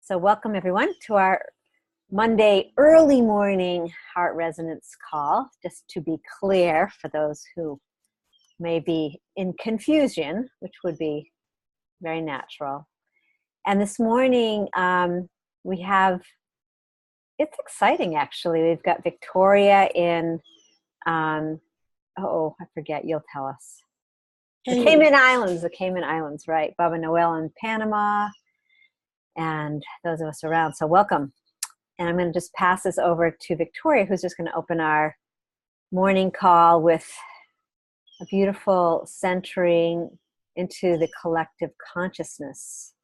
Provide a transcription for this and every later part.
So welcome everyone to our Monday early morning heart resonance call. Just to be clear for those who may be in confusion, which would be very natural. And this morning we have, it's exciting actually. We've got Victoria in, I forget, you'll tell us. The Cayman Islands, right. Baba Noel in Panama, and those of us around. So welcome. And I'm going to just pass this over to Victoria, who's just going to open our morning call with a beautiful centering into the collective consciousness.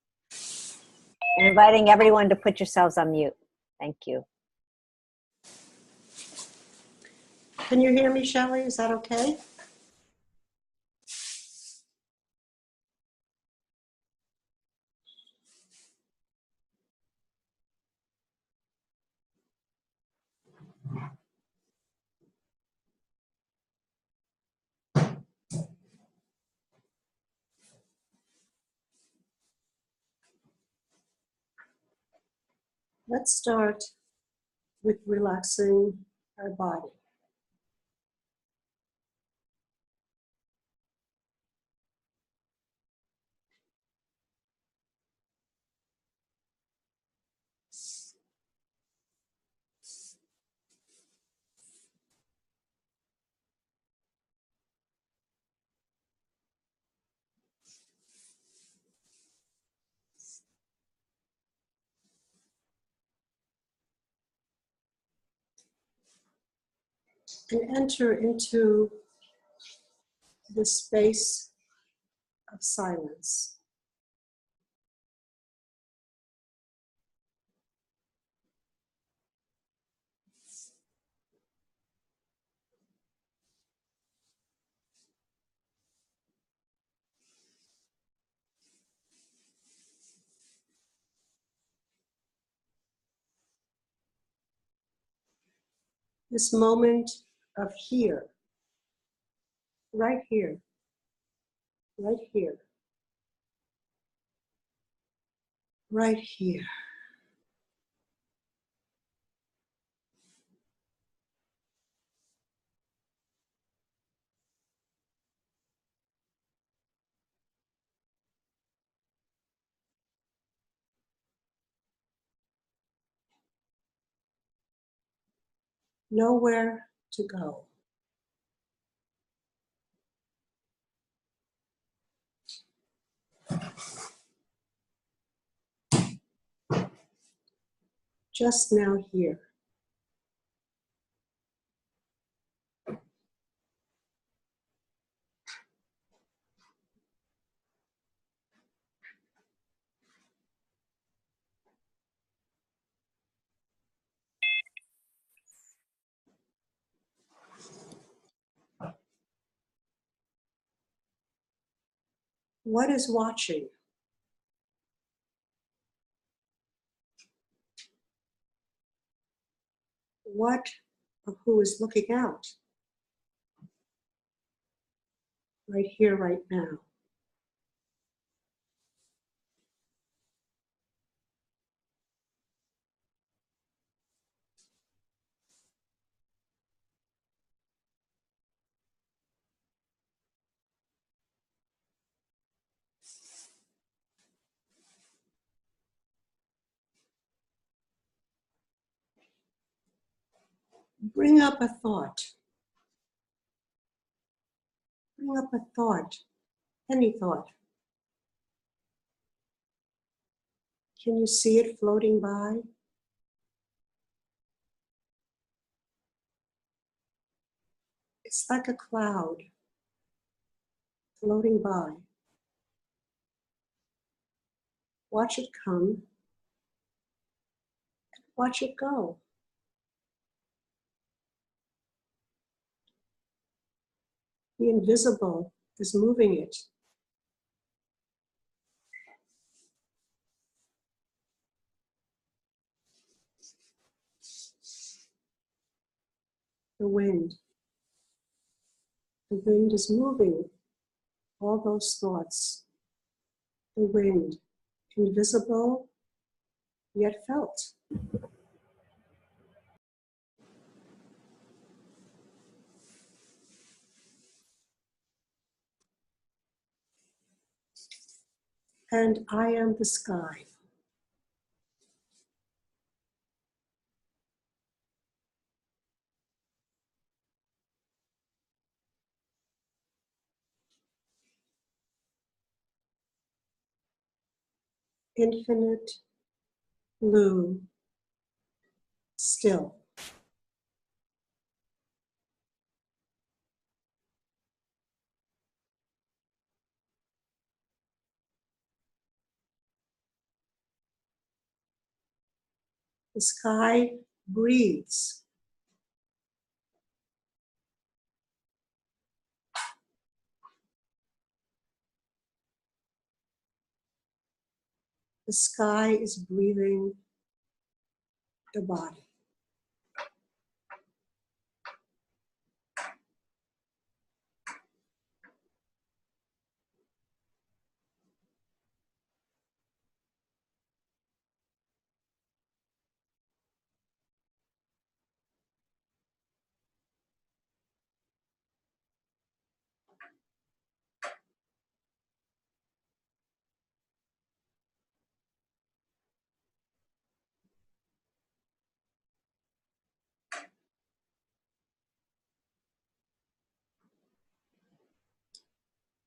And inviting everyone to put yourselves on mute. Thank you. Can you hear me, Shelley? Is that okay? Let's start with relaxing our body. And enter into the space of silence. This moment of here, right here, right here, right here. Nowhere to go. Just now here. What is watching? What or who is looking out? Right here, right now. Bring up a thought. Bring up a thought, any thought. Can you see it floating by? It's like a cloud floating by. Watch it come, watch it go. The invisible is moving it. The wind. The wind is moving all those thoughts. The wind, invisible yet felt. And I am the sky. Infinite, blue, still. The sky breathes. The sky is breathing the body.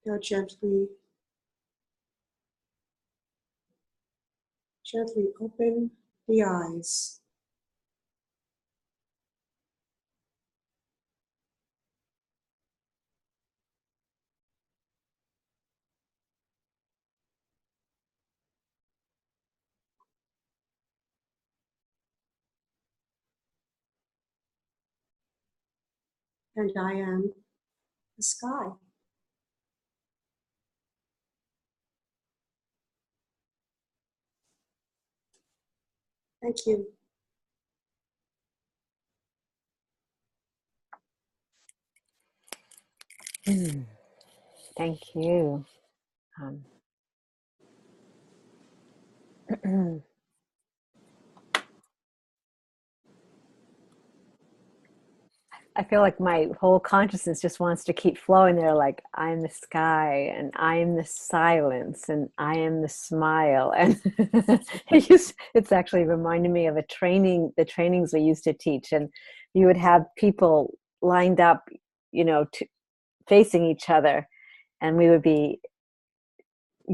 Now gently open the eyes. And I am the sky. Thank you. Thank you. I feel like my whole consciousness just wants to keep flowing there, like I'm the sky and I am the silence and I am the smile. And it's actually reminding me of the trainings we used to teach. And you would have people lined up, facing each other. And we would be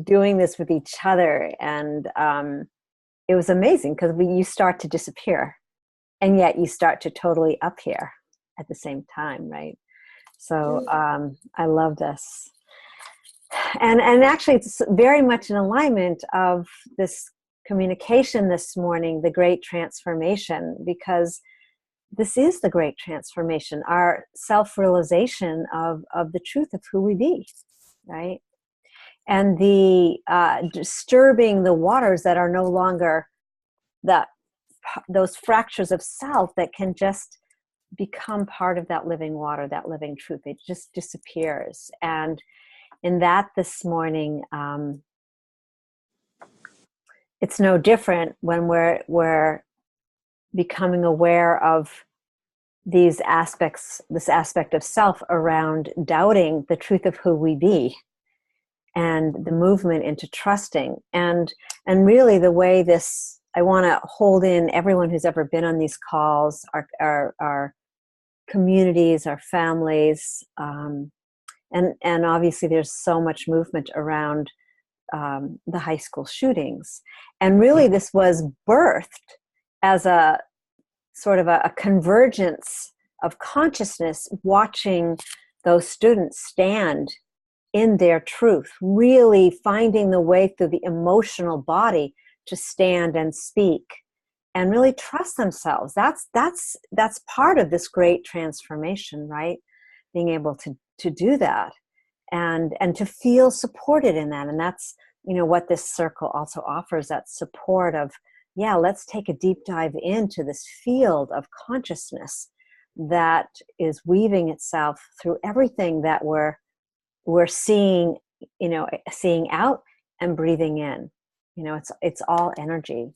doing this with each other. And it was amazing because you start to disappear and yet you start to totally appear at the same time, right? So I love this. And actually it's very much in alignment of this communication this morning, the great transformation, because this is the great transformation, our self-realization of the truth of who we be, right? And the disturbing the waters that are no longer those fractures of self that can just become part of that living water, that living truth. It just disappears. And in that this morning, it's no different when we're becoming aware of this aspect of self around doubting the truth of who we be, and the movement into trusting. And really the way this, I want to hold in everyone who's ever been on these calls, our communities, our families, and obviously there's so much movement around the high school shootings. And really this was birthed as a sort of a convergence of consciousness, watching those students stand in their truth, really finding the way through the emotional body to stand and speak and really trust themselves. That's part of this great transformation, right? Being able to do that and to feel supported in that. And that's, what this circle also offers, that support of, yeah, let's take a deep dive into this field of consciousness that is weaving itself through everything that we're seeing, seeing out and breathing in. It's all energy.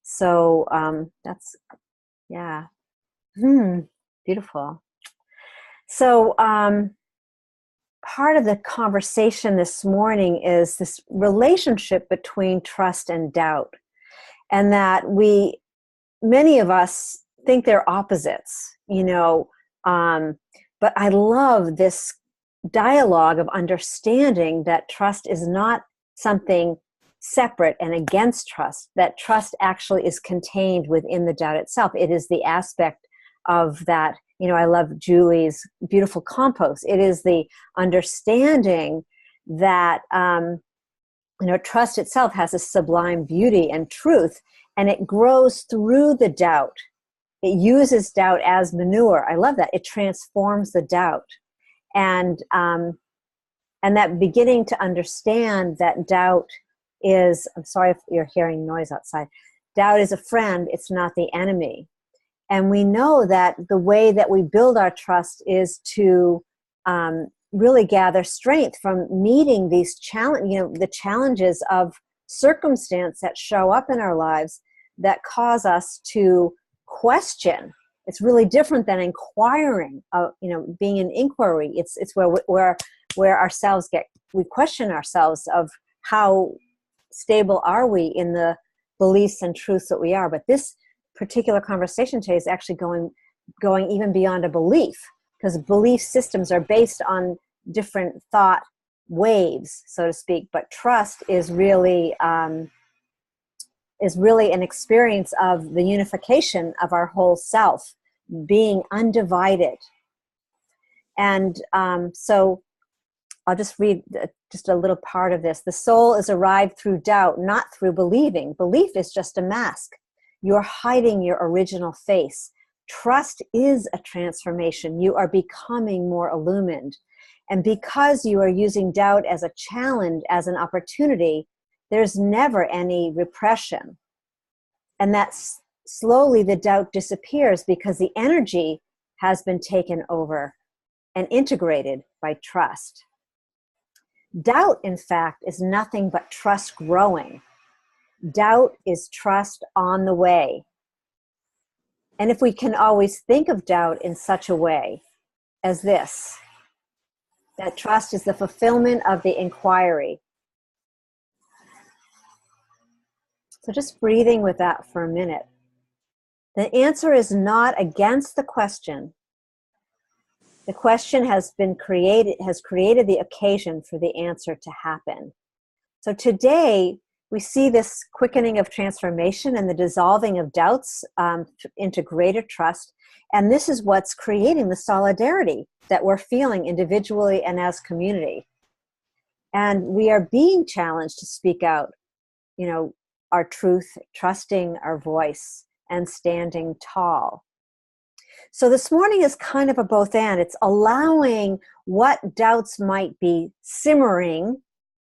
So that's, yeah. Beautiful. So part of the conversation this morning is this relationship between trust and doubt, and that many of us think they're opposites, but I love this dialogue of understanding that trust is not something separate and against trust, that trust actually is contained within the doubt itself. It is the aspect of that, I love Julie's beautiful compost. It is the understanding that, trust itself has a sublime beauty and truth, and it grows through the doubt. It uses doubt as manure. I love that. It transforms the doubt. And that beginning to understand that doubt is, I'm sorry if you're hearing noise outside, doubt is a friend, it's not the enemy. And we know that the way that we build our trust is to really gather strength from meeting these the challenges of circumstance that show up in our lives that cause us to question. It's really different than inquiring, being an inquiry. It's where ourselves we question ourselves of how stable are we in the beliefs and truths that we are. But this particular conversation today is actually going even beyond a belief, because belief systems are based on different thought waves, so to speak. But trust is really an experience of the unification of our whole self, being undivided. And so I'll just read just a little part of this. The soul is arrived through doubt, not through believing. Belief is just a mask. You're hiding your original face. Trust is a transformation. You are becoming more illumined. And because you are using doubt as a challenge, as an opportunity, there's never any repression. And that's slowly the doubt disappears because the energy has been taken over and integrated by trust. Doubt, in fact, is nothing but trust growing. Doubt is trust on the way. And if we can always think of doubt in such a way as this, that trust is the fulfillment of the inquiry. So just breathing with that for a minute. The answer is not against the question. The question has created the occasion for the answer to happen. So today, we see this quickening of transformation and the dissolving of doubts into greater trust. And this is what's creating the solidarity that we're feeling individually and as community. And we are being challenged to speak out, our truth, trusting our voice, and standing tall. So this morning is kind of a both and. It's allowing what doubts might be simmering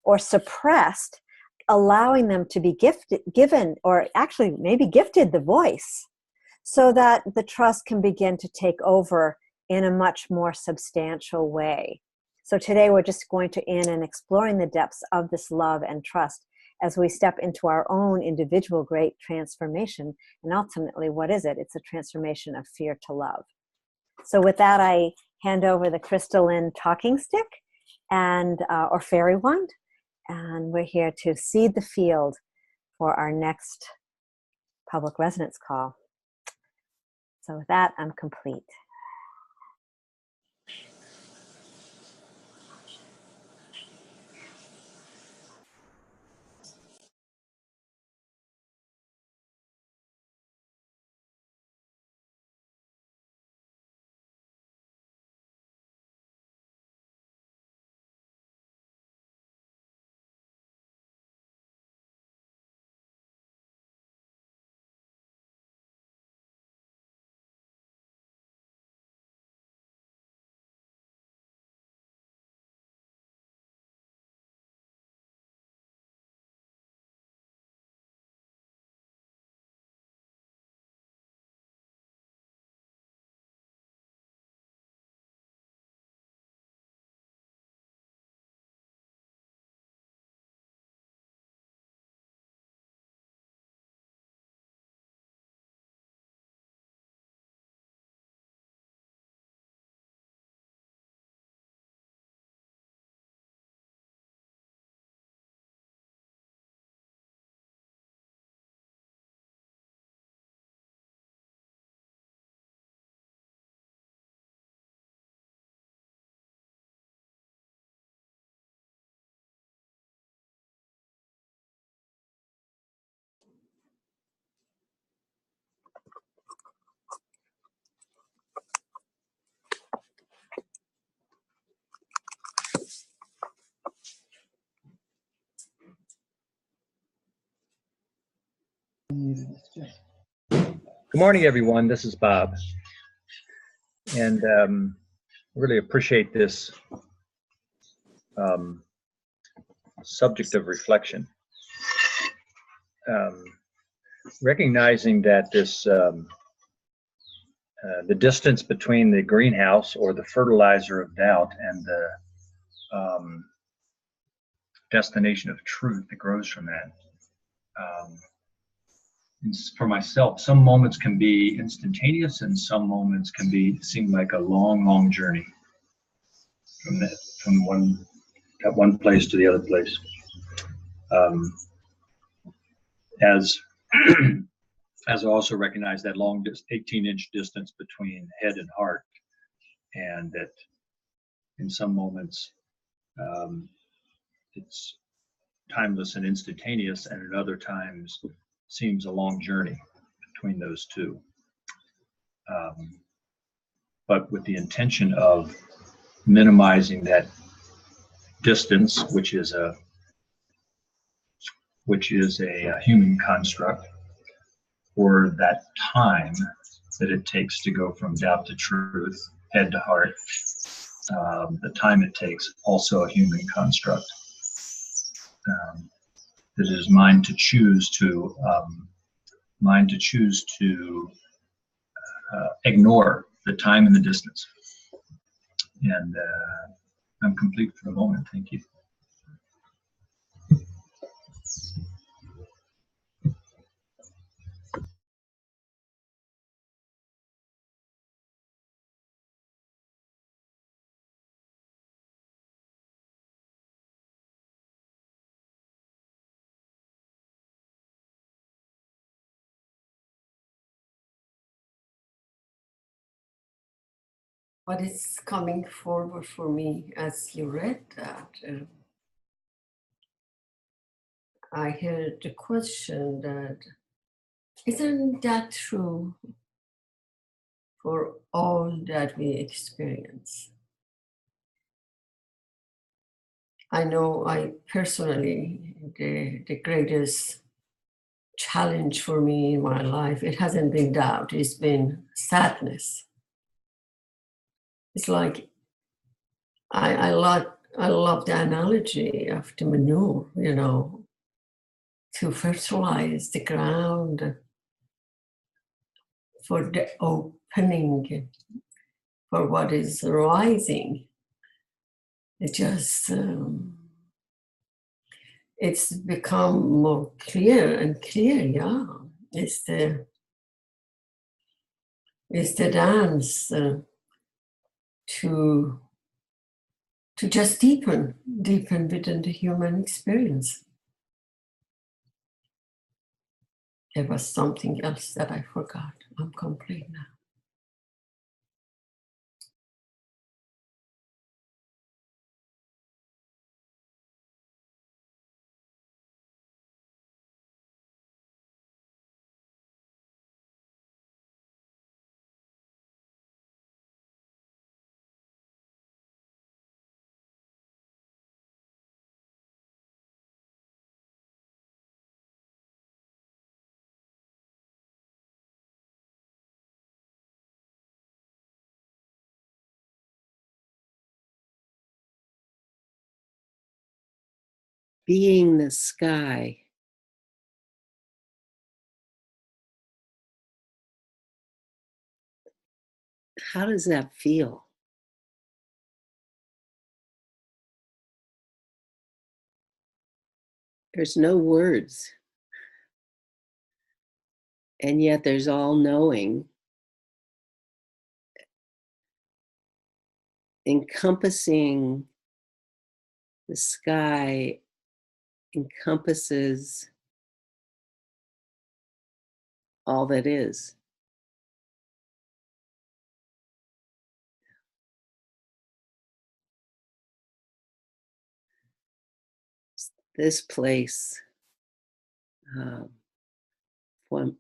or suppressed, allowing them to be given, or actually maybe gifted the voice, so that the trust can begin to take over in a much more substantial way. So today we're just going to end and exploring the depths of this love and trust as we step into our own individual great transformation. And ultimately, what is it? It's a transformation of fear to love. So with that, I hand over the crystalline talking stick and or fairy wand. And we're here to seed the field for our next public resonance call. So with that, I'm complete. Good morning, everyone. This is Bob, and really appreciate this subject of reflection. Recognizing that this the distance between the greenhouse or the fertilizer of doubt and the destination of truth that grows from that. For myself, some moments can be instantaneous, and some moments can seem like a long journey from one place to the other place. As I also recognize that long 18-inch distance between head and heart, and that in some moments it's timeless and instantaneous, and at other times seems a long journey between those two. But with the intention of minimizing that distance, which is a human construct, or that time that it takes to go from doubt to truth, head to heart. The time it takes, also a human construct. That it is mine to choose to ignore the time and the distance. And I'm complete for the moment. Thank you. What is coming forward for me as you read that, I heard the question that, isn't that true for all that we experience? I know I personally, the greatest challenge for me in my life, it hasn't been doubt, it's been sadness. It's like, I love the analogy of the manure, to fertilize the ground for the opening, for what is rising. It just, it's become more clear and clear, yeah. It's the dance to just deepen within the human experience. There was something else that I forgot. I'm complete now. Being the sky. How does that feel? There's no words. And yet there's all knowing. Encompassing the sky encompasses all that is. This place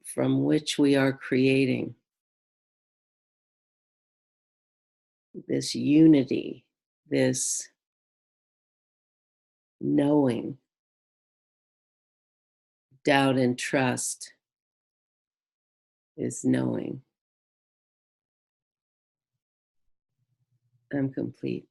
from which we are creating this unity, this knowing, doubt and trust, is knowing. I'm complete.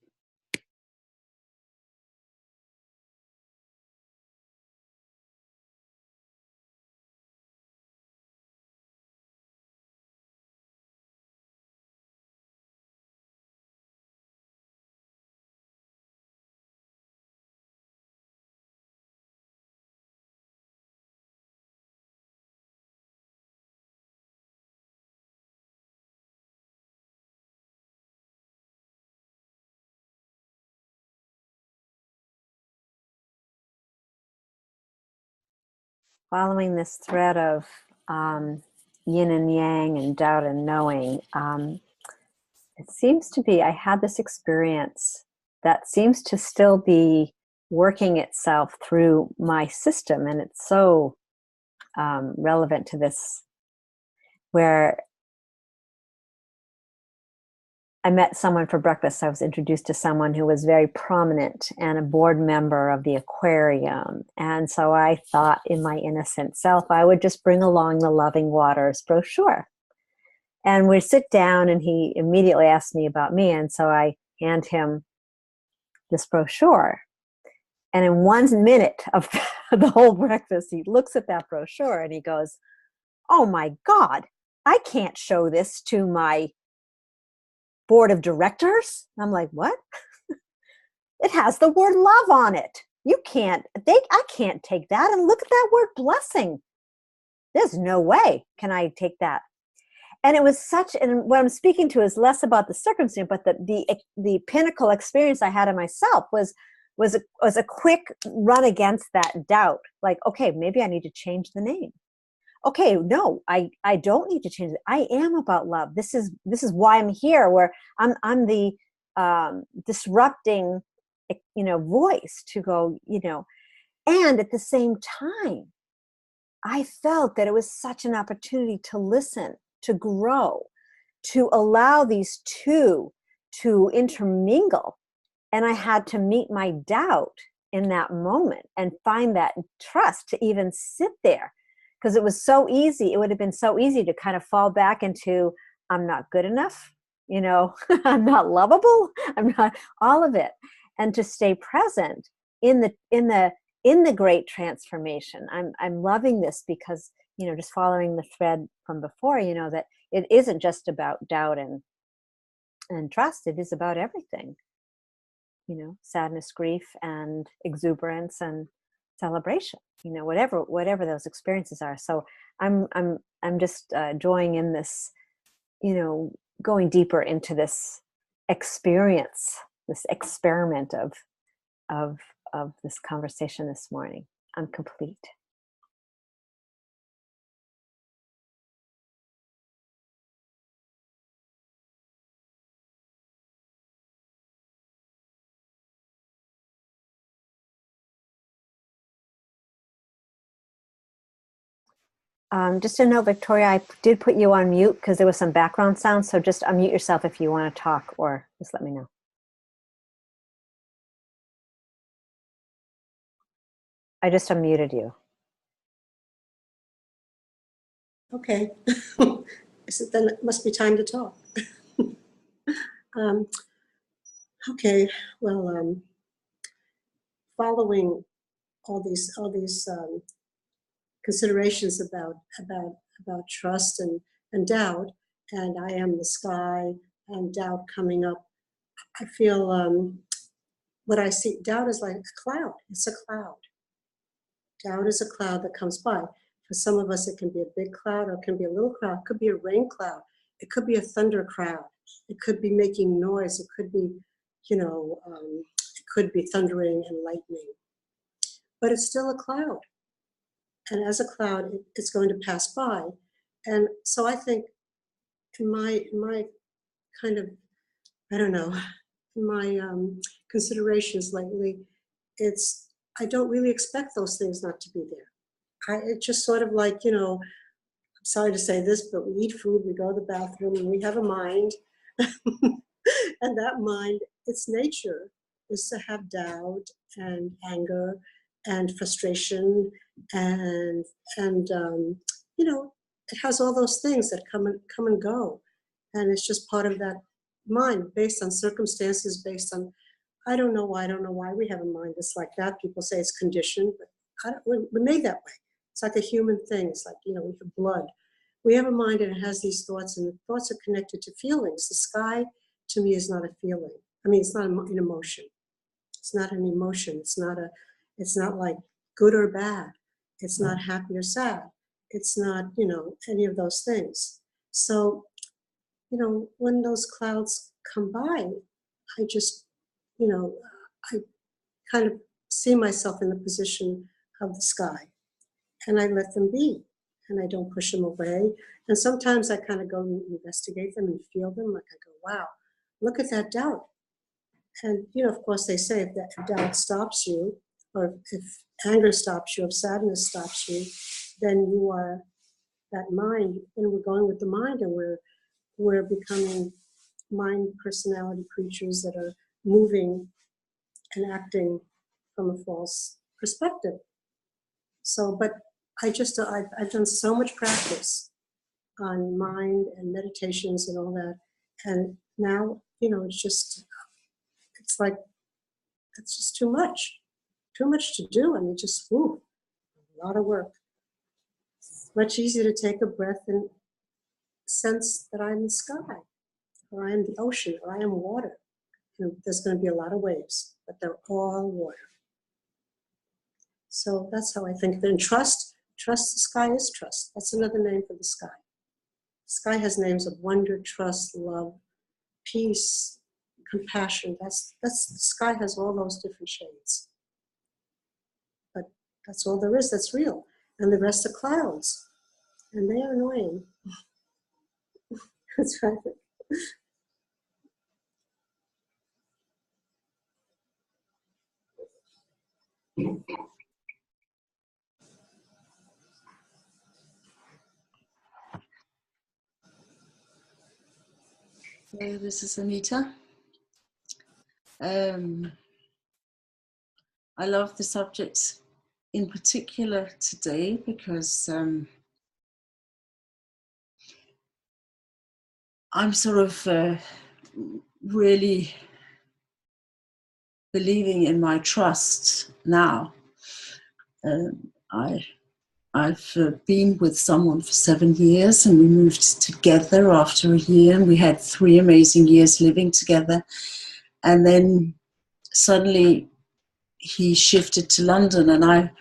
Following this thread of yin and yang and doubt and knowing, it seems to be, I had this experience that seems to still be working itself through my system, and it's so relevant to this, where I met someone for breakfast. I was introduced to someone who was very prominent and a board member of the aquarium. And so I thought, in my innocent self, I would just bring along the Loving Waters brochure. And we sit down, and he immediately asked me about me. And so I hand him this brochure. And in 1 minute of the whole breakfast, he looks at that brochure and he goes, "Oh my God, I can't show this to my board of directors." I'm like, "What?" "It has the word love on it. I can't take that. And look at that word blessing. There's no way can I take that." And it was such, and what I'm speaking to is less about the circumstance, but the pinnacle experience I had in myself was a quick run against that doubt. Like, okay, maybe I need to change the name. Okay, no, I don't need to change it. I am about love. This is why I'm here, where I'm the disrupting, voice to go, and at the same time, I felt that it was such an opportunity to listen, to grow, to allow these two to intermingle. And I had to meet my doubt in that moment and find that trust to even sit there. Because it was so easy. It would have been so easy to kind of fall back into, I'm not good enough, I'm not lovable, I'm not, all of it. And to stay present in the great transformation. I'm loving this because, just following the thread from before, that it isn't just about doubt and trust. It is about everything. Sadness, grief, and exuberance and celebration, whatever those experiences are. So I'm just joining in this, going deeper into this experience, this experiment of this conversation this morning. I'm complete. Just to know, Victoria, I did put you on mute because there was some background sound. So just unmute yourself if you want to talk, or just let me know. I just unmuted you. Okay. So then it must be time to talk. Okay. Well, following all these considerations about trust and doubt, and I am the sky and doubt coming up. I feel what I see, doubt is like a cloud. It's a cloud. Doubt is a cloud that comes by. For some of us, it can be a big cloud, or it can be a little cloud. It could be a rain cloud. It could be a thunder cloud. It could be making noise. It could be, it could be thundering and lightning. But it's still a cloud. And as a cloud, it's going to pass by. And so I think in my kind of, I don't know, in my considerations lately, I don't really expect those things not to be there. It's just sort of like, I'm sorry to say this, but we eat food, we go to the bathroom, and we have a mind. And that mind, its nature is to have doubt and anger and frustration and it has all those things that come and go. And it's just part of that mind based on circumstances, based on, I don't know why we have a mind that's like that. People say it's conditioned, but we're made that way. It's like a human thing. It's like, we have blood. We have a mind and it has these thoughts, and the thoughts are connected to feelings. The sky, to me, is not a feeling. I mean, it's not an emotion. It's not an emotion. It's not like good or bad. It's not happy or sad. It's not, any of those things. So, when those clouds come by, I just, I kind of see myself in the position of the sky, and I let them be, and I don't push them away. And sometimes I kind of go and investigate them and feel them. Like I go, wow, look at that doubt. And, of course, they say if that doubt stops you, or if anger stops you, if sadness stops you, then you are that mind, and we're going with the mind, and we're becoming mind personality creatures that are moving and acting from a false perspective. So, but I've done so much practice on mind and meditations and all that, and now it's like it's just too much to do. I mean, just a lot of work. It's much easier to take a breath and sense that I'm the sky, or I am the ocean, or I am water. There's going to be a lot of waves, but they're all water. So that's how I think of it. And trust, the sky is trust. That's another name for the sky. The sky has names of wonder, trust, love, peace, compassion. The sky has all those different shades. But that's all there is that's real. And the rest are clouds. And they are annoying. That's right. Hello, this is Anita. I love the subject in particular today because I'm sort of really believing in my trust now. I've been with someone for 7 years, and we moved together after a year, and we had 3 amazing years living together. And then suddenly he shifted to London, and I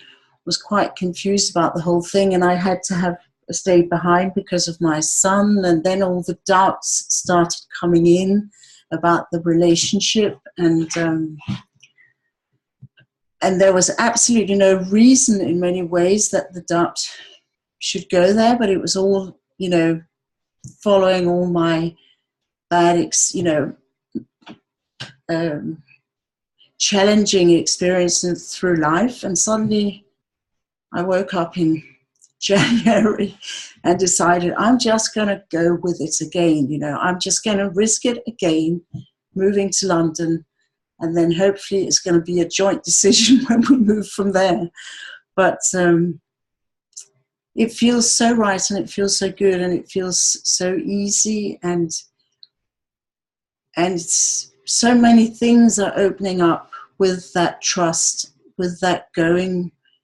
was quite confused about the whole thing, and I had to have stayed behind because of my son. And then all the doubts started coming in about the relationship, and there was absolutely no reason in many ways that the doubt should go there, but it was all, following all my bad, challenging experiences through life. And suddenly I woke up in January and decided I'm just going to go with it again. I'm just going to risk it again, moving to London. And then hopefully it's going to be a joint decision when we move from there. But it feels so right, and it feels so good, and it feels so easy, and so many things are opening up with that trust, with that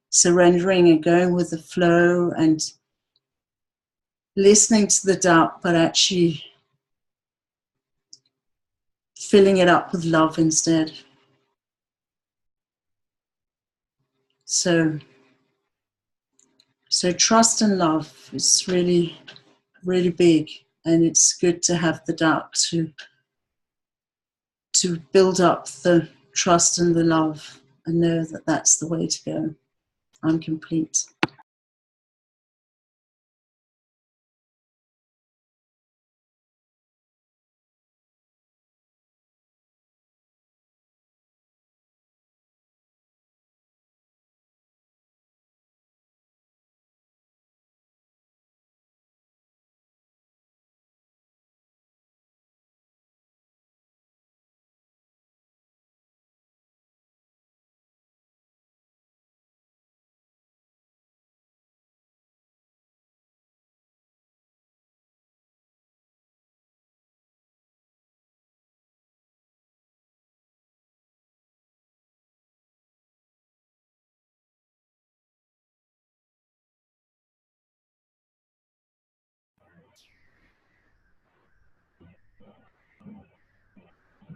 surrendering and going with the flow, and listening to the doubt, but actually filling it up with love instead. So trust and love is really, really big, and it's good to have the doubt to build up the trust and the love, and know that that's the way to go. I'm complete.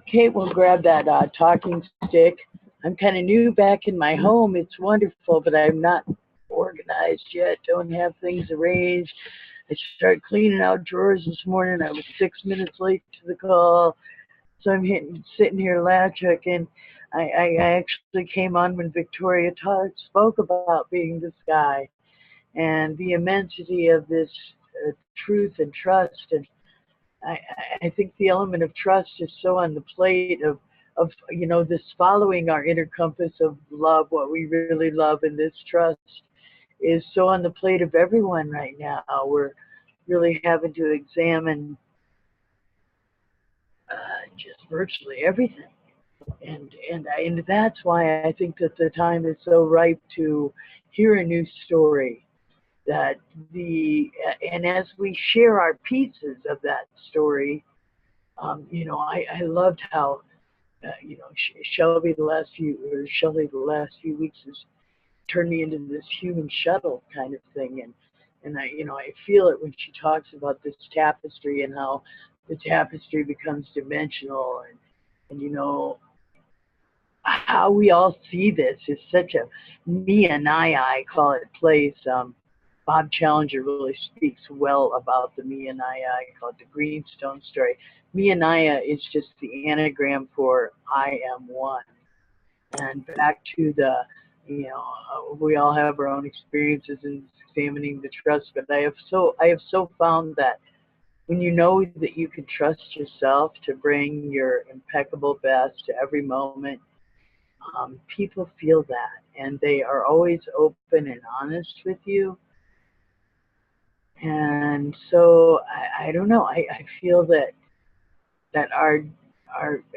Kate will grab that talking stick. I'm kind of new back in my home. It's wonderful, but I'm not organized yet. Don't have things arranged. I started cleaning out drawers this morning. I was 6 minutes late to the call. So I'm sitting here latch hooking. I actually came on when Victoria spoke about being the sky and the immensity of this truth and trust. And I think the element of trust is so on the plate of you know, this following our inner compass of love, what we really love, and this trust is so on the plate of everyone right now. We're really having to examine just virtually everything. And that's why I think that the time is so ripe to hear a new story. That and as we share our pieces of that story, you know, I loved how you know, Shelley the last few weeks has turned me into this human shuttle kind of thing, and I, you know, I feel it when she talks about this tapestry and how the tapestry becomes dimensional, and you know, how we all see this is such a me and I call it place. Bob Challenger really speaks well about the me and I call it the Greenstone story. Me and Naya is just the anagram for I am one. And back to the, you know, we all have our own experiences in examining the trust, but I have so found that when you know that you can trust yourself to bring your impeccable best to every moment, people feel that, and they are always open and honest with you. And so I don't know. I feel that our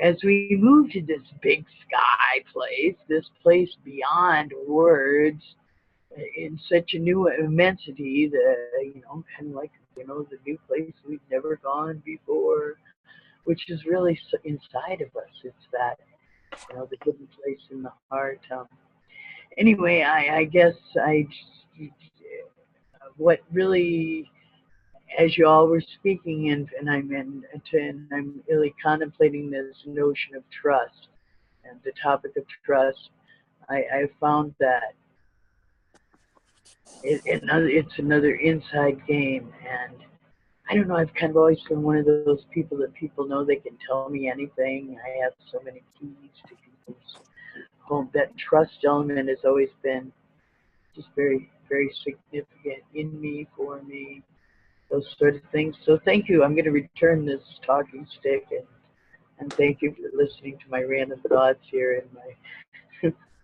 as we move to this big sky place, this place beyond words, in such a new immensity, that you know, kind of like, you know, the new place we've never gone before, which is really inside of us. It's that, you know, the hidden place in the heart. Anyway, I guess what really, as you all were speaking, and I'm really contemplating this notion of trust and the topic of trust. I found that it's another inside game, and I don't know. I've kind of always been one of those people that people know they can tell me anything. I have so many keys to people's home. That trust element has always been just very, very significant in me, for me, those sort of things. So thank you. I'm going to return this talking stick, and thank you for listening to my random thoughts here in my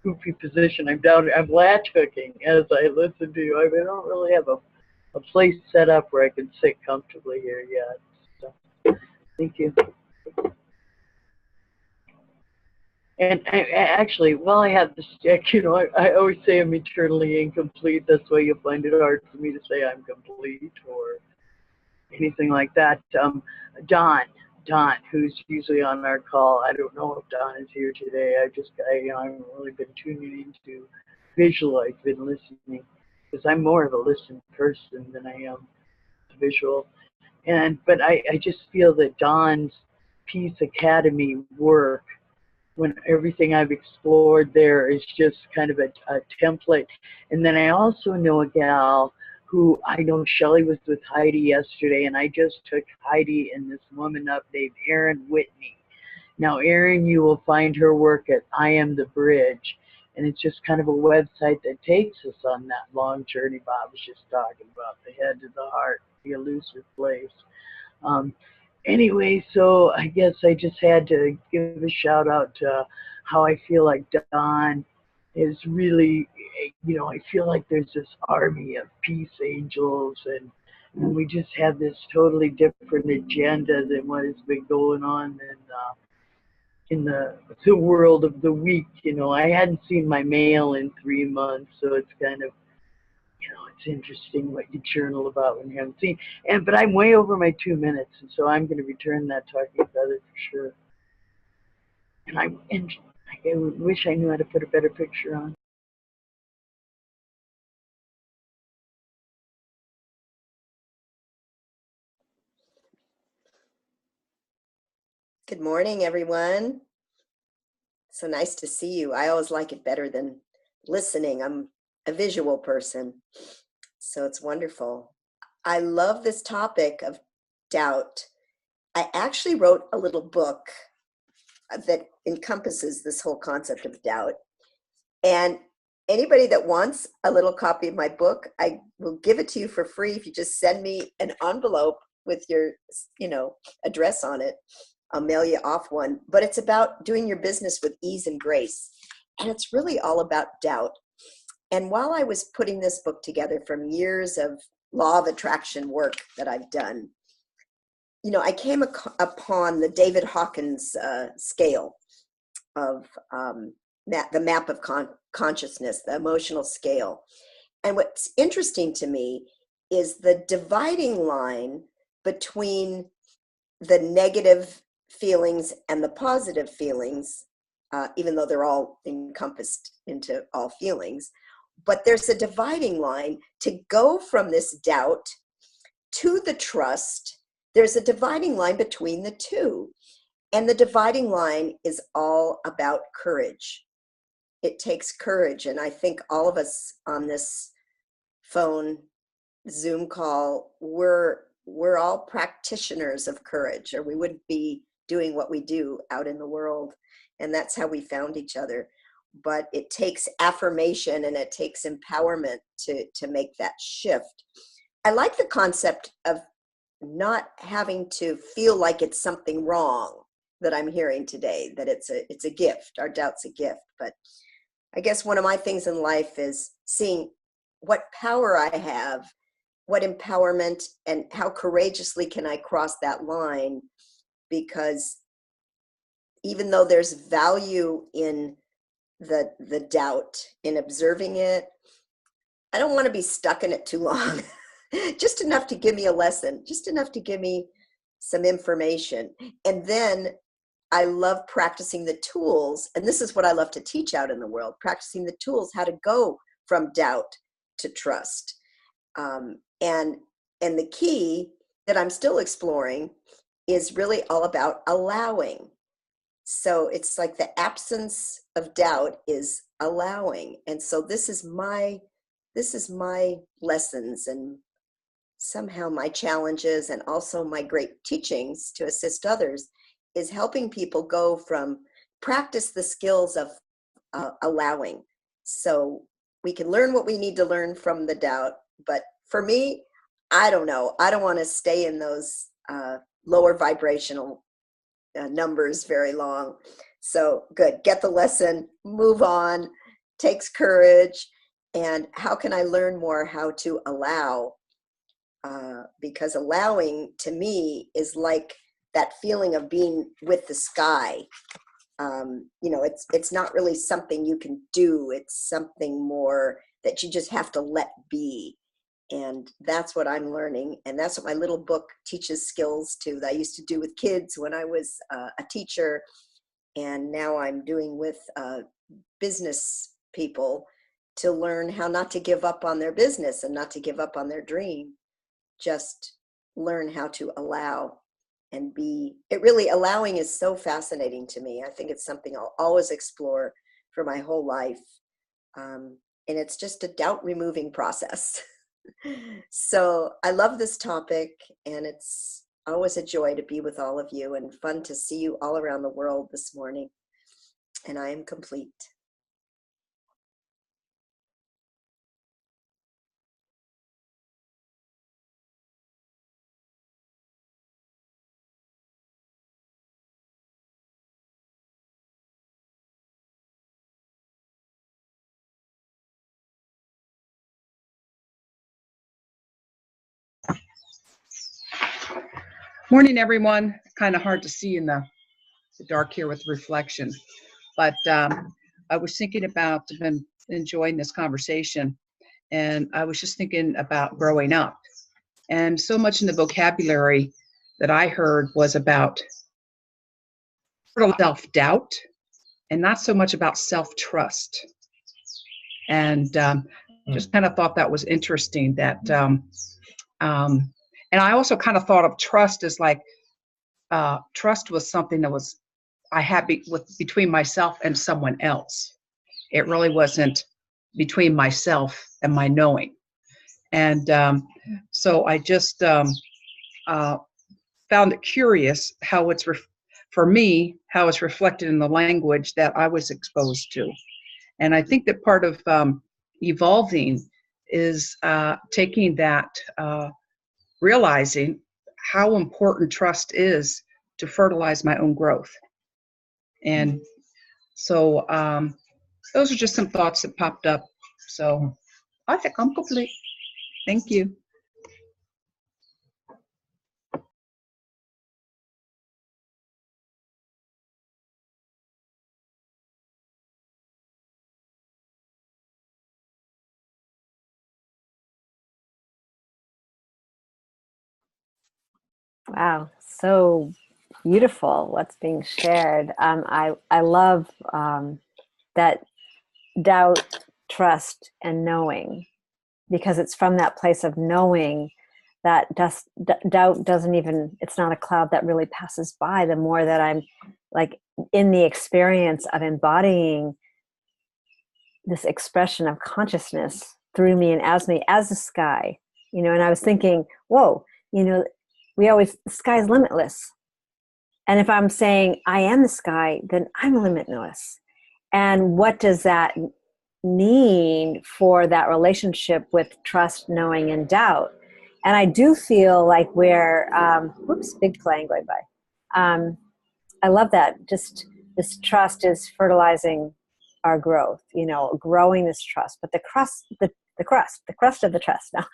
goofy position. I'm latch hooking as I listen to you. I mean, I don't really have a place set up where I can sit comfortably here yet. So thank you. And actually, while I have the stick, you know, I always say I'm eternally incomplete. That's why you find it hard for me to say I'm complete or anything like that. Don, who's usually on our call. I don't know if Don is here today. You know, I haven't really been tuning into visual. I've been listening because I'm more of a listen person than I am visual. But I just feel that Don's Peace Academy work, when everything I've explored there is just kind of a template. And then I also know a gal who, I know Shelley was with Heidi yesterday, and I just took Heidi and this woman up named Erin Whitney. Now, Erin, you will find her work at I Am the Bridge, and it's just kind of a website that takes us on that long journey Bob was just talking about, the head to the heart, the elusive place. Anyway, so I guess I just had to give a shout out to how I feel like Don is really, you know, I feel like there's this army of peace angels, and we just have this totally different agenda than what has been going on in the world of the week. You know, I hadn't seen my mail in 3 months, so it's kind of, you know, it's interesting what you journal about when you haven't seen. But I'm way over my 2 minutes, and so I'm going to return that talking feather for sure. And I wish I knew how to put a better picture on. Good morning, everyone. So nice to see you. I always like it better than listening. I'm a visual person, so it's wonderful. I love this topic of doubt. I actually wrote a little book that encompasses this whole concept of doubt. And anybody that wants a little copy of my book, I will give it to you for free if you just send me an envelope with your, address on it. I'll mail you off one. But it's about doing your business with ease and grace. And it's really all about doubt. And while I was putting this book together from years of law of attraction work that I've done, I came upon the David Hawkins scale of the map of consciousness, the emotional scale. And what's interesting to me is the dividing line between the negative feelings and the positive feelings, even though they're all encompassed into all feelings. But there's a dividing line to go from this doubt to the trust. There's a dividing line between the two. And the dividing line is all about courage. It takes courage. And I think all of us on this phone Zoom call, we're all practitioners of courage, or we wouldn't be doing what we do out in the world. And that's how we found each other. But it takes affirmation and it takes empowerment to make that shift. I like the concept of not having to feel like it's something wrong that I'm hearing today, that it's a gift. Our doubt's a gift. But I guess one of my things in life is seeing what power I have, what empowerment, and how courageously can I cross that line. Because even though there's value in the doubt, in observing it, I don't want to be stuck in it too long. Just enough to give me a lesson, just enough to give me some information. And then I love practicing the tools, and this is what I love to teach out in the world, practicing the tools, how to go from doubt to trust. And the key that I'm still exploring is really all about allowing. So it's like the absence of doubt is allowing. And so this is my lessons and somehow my challenges, and also my great teachings to assist others, is helping people go from practice the skills of allowing. So we can learn what we need to learn from the doubt. But for me, I don't know. I don't want to stay in those lower vibrational numbers very long. So good. Get the lesson, move on, takes courage. And how can I learn more how to allow? Because allowing to me is like that feeling of being with the sky. It's not really something you can do. It's something more that you just have to let be. And that's what I'm learning. And that's what my little book teaches skills to, that I used to do with kids when I was a teacher. And now I'm doing with business people to learn how not to give up on their business and not to give up on their dream. Just learn how to allow and be. Allowing is so fascinating to me. I think it's something I'll always explore for my whole life. And it's just a doubt removing process. So I love this topic, and it's always a joy to be with all of you and fun to see you all around the world this morning. And I am complete. Morning, everyone. Kind of hard to see in the dark here with reflection, but I was thinking about, I've been enjoying this conversation, and I was just thinking about growing up. And so much in the vocabulary that I heard was about self-doubt and not so much about self-trust. And just kind of thought that was interesting, that and I also kind of thought of trust as like trust was something that was I had between myself and someone else. It really wasn't between myself and my knowing. And so I just found it curious how it's for me how it's reflected in the language that I was exposed to. And I think that part of evolving is taking that, realizing how important trust is to fertilize my own growth. And so those are just some thoughts that popped up. So I think I'm complete. Thank you. Wow, so beautiful what's being shared. I love that doubt, trust, and knowing, because it's from that place of knowing that doubt doesn't even, it's not a cloud that really passes by. The more that I'm like in the experience of embodying this expression of consciousness through me and as me, as the sky, you know, and I was thinking, whoa, you know, the sky is limitless. And if I'm saying I am the sky, then I'm limitless. And what does that mean for that relationship with trust, knowing, and doubt? And I do feel like we're, whoops, big plane going by. I love that. Just this trust is fertilizing our growth, you know, growing this trust. But the crust of the trust now,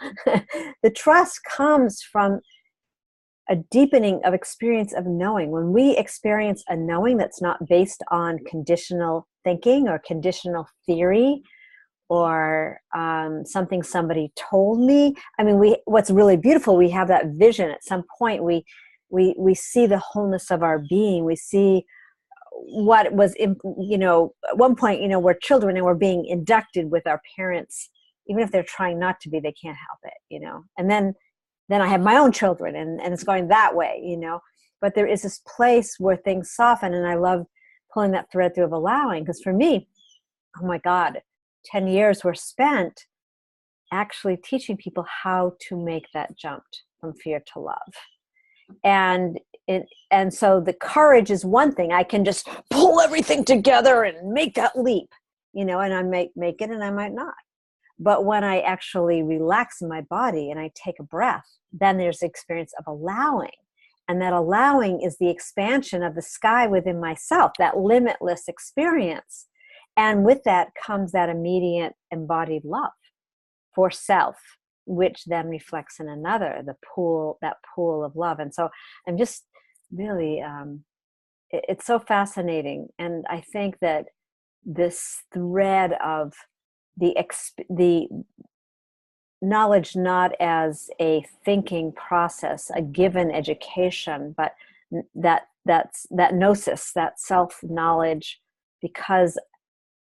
the trust comes from a deepening of experience of knowing. When we experience a knowing that's not based on conditional thinking or conditional theory or something somebody told me. I mean, what's really beautiful, we have that vision. At some point, we see the wholeness of our being. We see what was, you know, at one point, you know, we're children and we're being inducted with our parents, even if they're trying not to be, they can't help it, you know. And then I have my own children and it's going that way, you know. But there is this place where things soften, and I love pulling that thread through of allowing, because for me, oh my God, 10 years were spent actually teaching people how to make that jump from fear to love. And so the courage is one thing. I can just pull everything together and make that leap, you know, and I might make it and I might not. But when I actually relax my body and I take a breath, then there's the experience of allowing. And that allowing is the expansion of the sky within myself, that limitless experience. And with that comes that immediate embodied love for self, which then reflects in another, that pool of love. And so I'm just really, it's so fascinating. And I think that this thread of the knowledge not as a thinking process, a given education, but that gnosis, that self-knowledge, because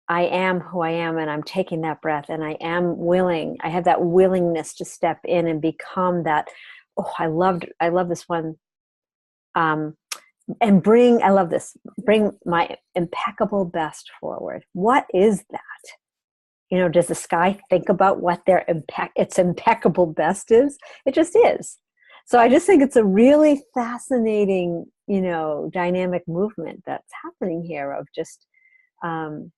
I am who I am and I'm taking that breath and I am willing, I have that willingness to step in and become that. Oh, I love this one. And bring my impeccable best forward. What is that? You know, does the sky think about what its impeccable best is? It just is. So I just think it's a really fascinating, you know, dynamic movement that's happening here of just, I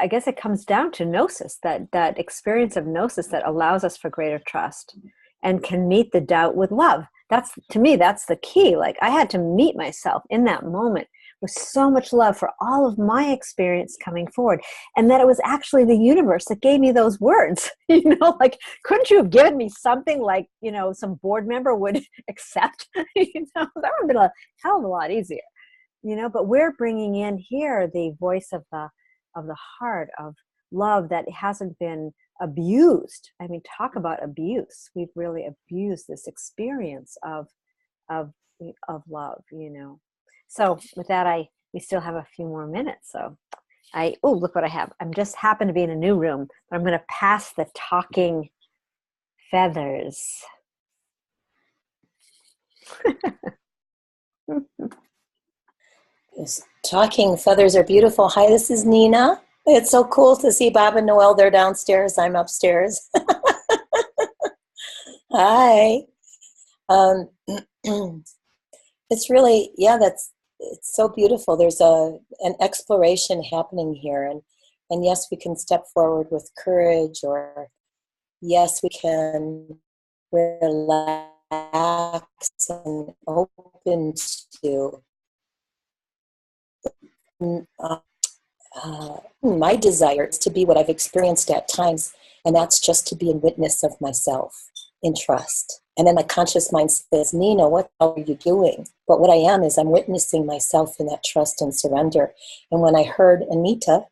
guess it comes down to gnosis, that experience of gnosis that allows us for greater trust and can meet the doubt with love. That's, to me, that's the key. Like, I had to meet myself in that moment with so much love for all of my experience coming forward. And that it was actually the universe that gave me those words. You know, like, couldn't you have given me something like, you know, some board member would accept? You know, that would have been a hell of a lot easier. You know, but we're bringing in here the voice of the heart, of love that hasn't been abused. I mean, talk about abuse. We've really abused this experience of love, you know. So with that, we still have a few more minutes. So look what I have. I'm just happen to be in a new room, but I'm going to pass the talking feathers. Yes. Talking feathers are beautiful. Hi, this is Nina. It's so cool to see Bob and Noel. They're downstairs. I'm upstairs. Hi. Um, it's really, yeah, it's so beautiful. There's an exploration happening here. And yes, we can step forward with courage, or yes, we can relax and open to my desire is to be what I've experienced at times, and that's just to be in witness of myself in trust. And then my conscious mind says, Nina, what are you doing? But what I am is I'm witnessing myself in that trust and surrender. And when I heard Anita,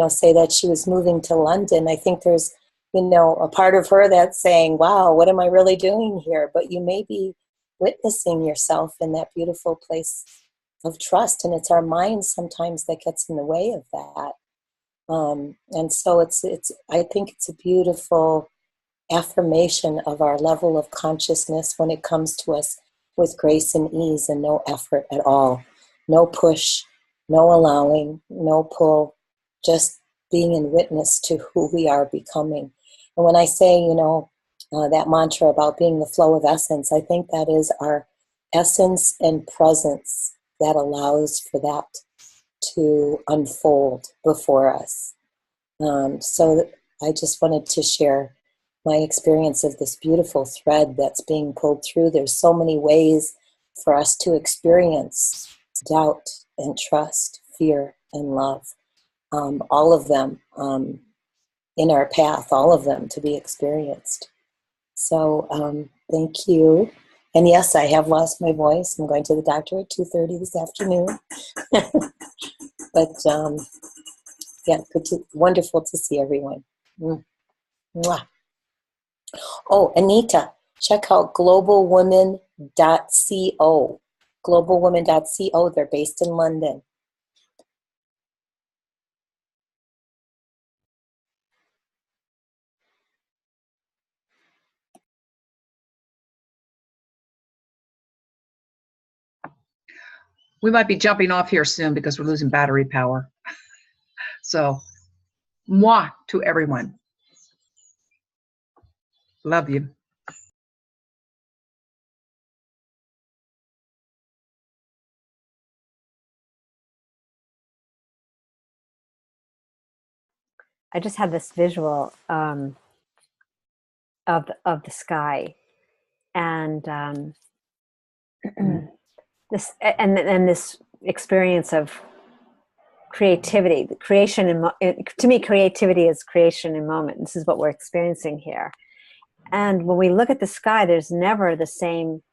say that she was moving to London, I think there's, a part of her that's saying, wow, what am I really doing here? But you may be witnessing yourself in that beautiful place of trust, and it's our minds sometimes that gets in the way of that. And so it's I think it's a beautiful affirmation of our level of consciousness when it comes to us with grace and ease and no effort at all. No push, no allowing, no pull, just being in witness to who we are becoming. And when I say, that mantra about being the flow of essence, I think that is our essence and presence that allows for that to unfold before us. So I just wanted to share my experience of this beautiful thread that's being pulled through. There's so many ways for us to experience doubt and trust, fear and love, all of them in our path, all of them to be experienced. So thank you. And yes, I have lost my voice. I'm going to the doctor at 2:30 this afternoon. But yeah, wonderful to see everyone. Mwah. Oh, Anita, check out globalwomen.co. Globalwomen.co. They're based in London. We might be jumping off here soon because we're losing battery power. So, mwah to everyone. Love you. I just had this visual of the sky, and this and this experience of creativity, the creation to me, creativity is creation in moment. This is what we're experiencing here. And when we look at the sky, there's never the same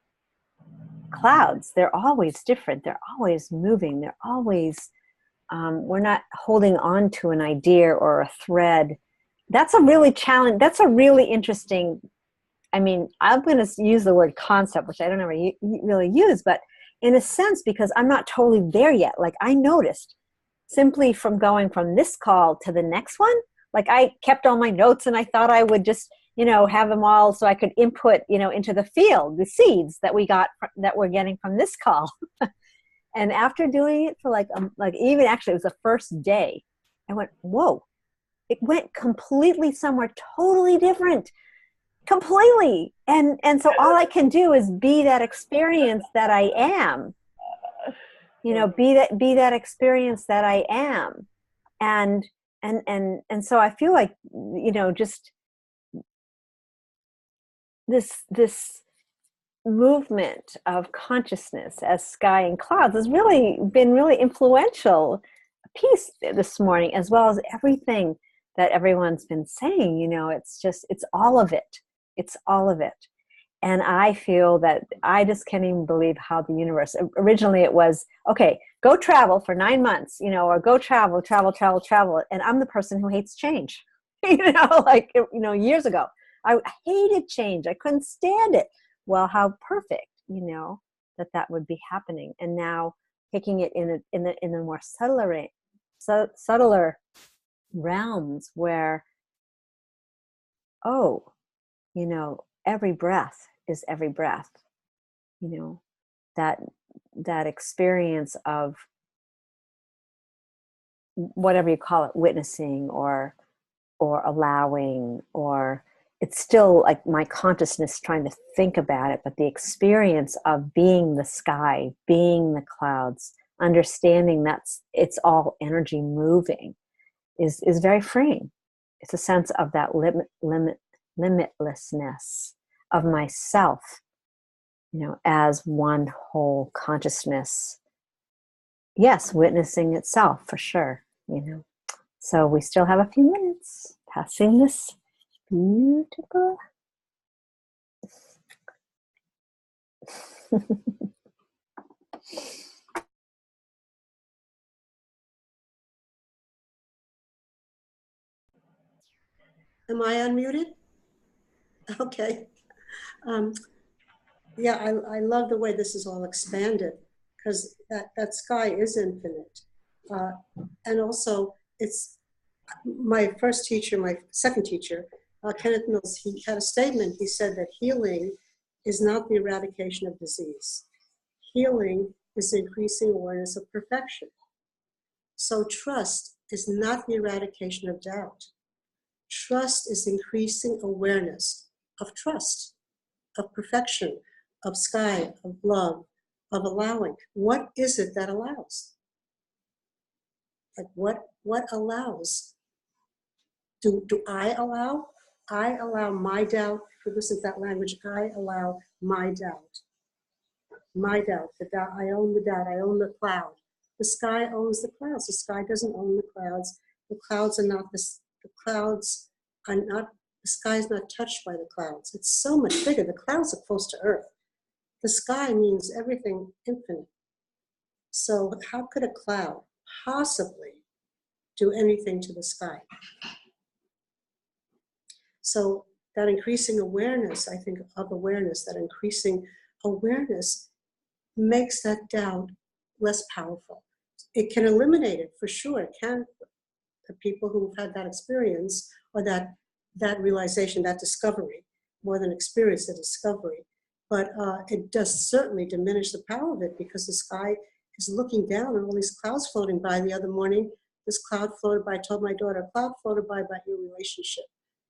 clouds. They're always different. They're always moving. They're always we're not holding on to an idea or a thread. That's a really challenge. That's a really interesting. I mean, I'm going to use the word concept, which I don't ever really use, but in a sense, because I'm not totally there yet. Like I noticed simply from going from this call to the next one, like I kept all my notes and I thought I would just, have them all so I could input, into the field, the seeds that that we're getting from this call. And after doing it for like even actually it was the first day, I went, whoa, it went completely somewhere totally different. Completely. And so all I can do is be that experience that I am. Be that experience that I am. And so I feel like, just this movement of consciousness as sky and clouds has really been really influential piece this morning, as well as everything that everyone's been saying. It's all of it. It's all of it. And I feel that I just can't even believe how the universe, originally it was, okay, go travel for 9 months, or go travel. And I'm the person who hates change, years ago. I hated change. I couldn't stand it. Well, how perfect, that would be happening. And now taking it in a more subtler realms where, every breath is every breath. you know, that experience of whatever you call it, witnessing or allowing, or it's still like my consciousness trying to think about it, but the experience of being the sky, being the clouds, understanding that's it's all energy moving is very freeing. It's a sense of that limitlessness of myself, you know, as one whole consciousness. Yes, witnessing itself for sure, you know. So we still have a few minutes. Passing this beautiful. Am I unmuted? Okay. Yeah, I love the way this is all expanded, because that sky is infinite. And also, it's my first teacher, my second teacher, Kenneth Mills, he had a statement. He said that healing is not the eradication of disease. Healing is the increasing awareness of perfection. So trust is not the eradication of doubt. Trust is increasing awareness of trust, of perfection, of sky, of love, of allowing. What is it that allows? Like what allows? Do I allow? I allow my doubt. If you listen to that language, I allow my doubt. My doubt, the doubt, I own the doubt, I own the cloud. The sky owns the clouds. The sky doesn't own the clouds. The clouds are not the clouds are not, the sky is not touched by the clouds. It's so much bigger. The clouds are close to earth. The sky means everything infinite. So how could a cloud possibly do anything to the sky? So that increasing awareness, I think, of awareness, that increasing awareness makes that doubt less powerful. It can eliminate it, for sure. It can. The people who've had that experience, or that realization, that discovery, more than experience, the discovery. But it does certainly diminish the power of it, because the sky is looking down on all these clouds floating by. The other morning, this cloud floated by. I told my daughter, a cloud floated by about your relationship.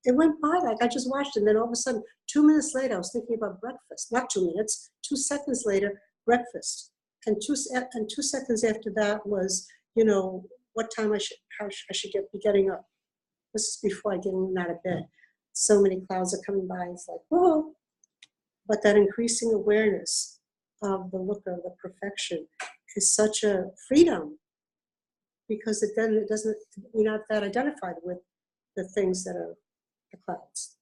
It went by, like I just watched it, and then all of a sudden, 2 minutes later, I was thinking about breakfast. Not 2 minutes, 2 seconds later, breakfast. And 2 seconds after that was, you know, what time I should be getting up. This is before I get in and out of bed. So many clouds are coming by. It's like, whoa. But that increasing awareness of the look of the perfection is such a freedom, because it doesn't, you're not that identified with the things that are the clouds.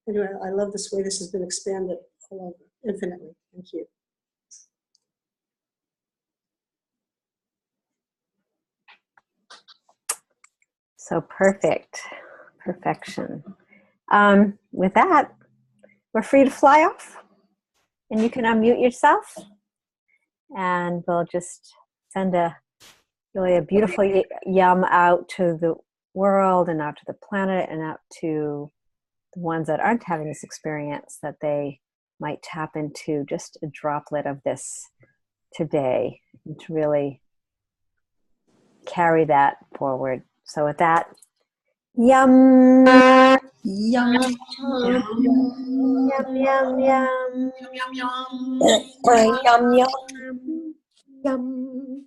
Anyway, I love this way this has been expanded all over, infinitely. Thank you. So perfect. Perfection. With that, we're free to fly off. And you can unmute yourself. And we'll just send a beautiful yum out to the world and out to the planet and out to the ones that aren't having this experience, that they might tap into just a droplet of this today, and to really carry that forward. So with that, yum. Yum. Yum, yum, yum. Yum, yum, yum. Yum.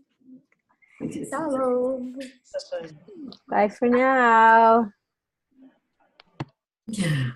Shalom. Bye for now. Yeah.